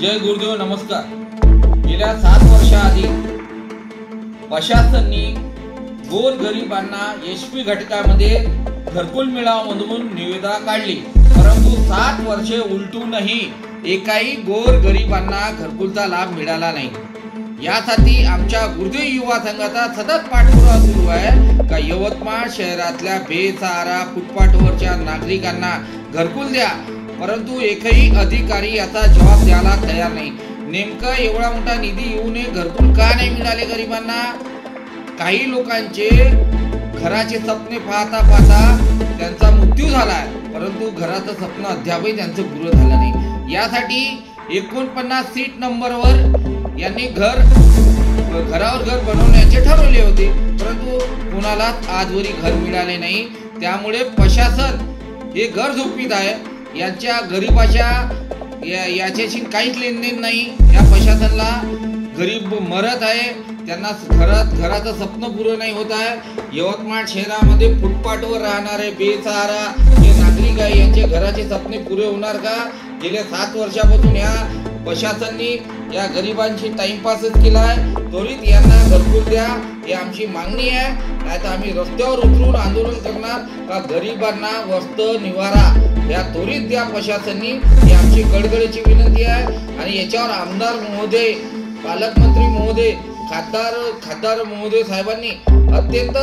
जय गुरुदेव नमस्कार। गेल्या 7 वर्षाआधी प्रशासनाने गोरगरिबांना एसपी घटकामध्ये घरकुल मेळाव्यामधून निविदा काढली, परंतु 7 वर्षे उलटूनही एकाही गोरगरिबांना घरकुलचा लाभ मिळाला नाही। यासाठी आमच्या गुरुदेव युवा संघाचा सतत पाठपुरावा सुरू आहे का यवतमाळ शहरातल्या बेसहारा फुटपाथवरच्या नागरिकांना घरकुल द्या, परंतु एकही अधिकारी याचा जवाब द्यायला तयार नाही। नेमका एवढा मोठा निधी येऊनही घरकुल का नाही मिळाले गरिबांना? काही लोकांचे घराचे स्वप्ने पाहता पाहता त्यांचा मृत्यू झालाय, परंतु घराचं स्वप्न अद्यापही त्यांचं पूर्ण झालं नाही। यासाठी 49 सीट नंबरवर यांनी घरावर घर बनवण्याचे ठरवले होते, परंतु कोणालाच आजवरी घर मिळाले नाही। त्यामुळे प्रशासन हे घर झोपीत आहे। यांच्या गरीबाच्या याच्याशी काहीच लेनदेन नाही। या प्रशासनाला गरीब मरत आहे, त्यांना घराचं स्वप्न पूर्ण नाही होत आहे। यवतमाळ शहरामध्ये फुटपाथवर राहणारे बेसहारा जे नागरिक आहे यांचे घराचे स्वप्ने पुरे होणार का? गेल्या 7 वर्षापासून या प्रशासनाने या गरिबांची टाइमपासच केलाय। त्वरित यांना घरकुल द्या ही आमची मागणी आहे, नाहीतर आम्ही रस्त्यावर उतरून आंदोलन करणार का गरिबांना वस्त्र निवारा या त्वरित द्या प्रशासनाने, ही आमची कळकळीची विनंती आहे। आणि याच्यावर आमदार महोदय, पालकमंत्री महोदय, खासदार महोदय साहेबांनी अत्यंत